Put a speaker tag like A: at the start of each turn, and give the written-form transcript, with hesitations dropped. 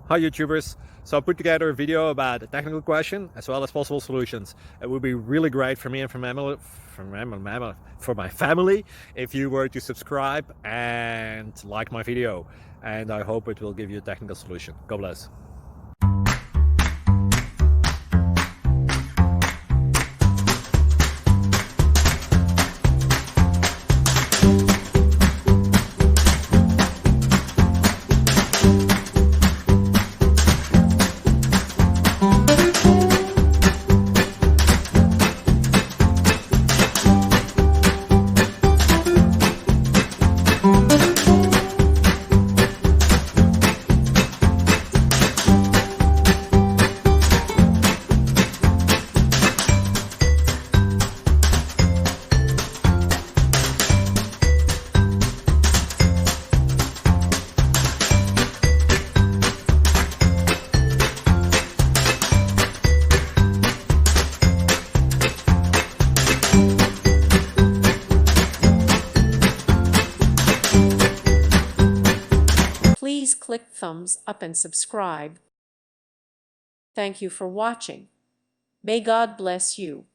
A: Hi YouTubers! So I put together a video about a technical question as well as possible solutions. It would be really great for me and for my family if you were to subscribe and like my video, and I hope it will give you a technical solution. God bless.
B: Please click thumbs up and subscribe. Thank you for watching. May God bless you.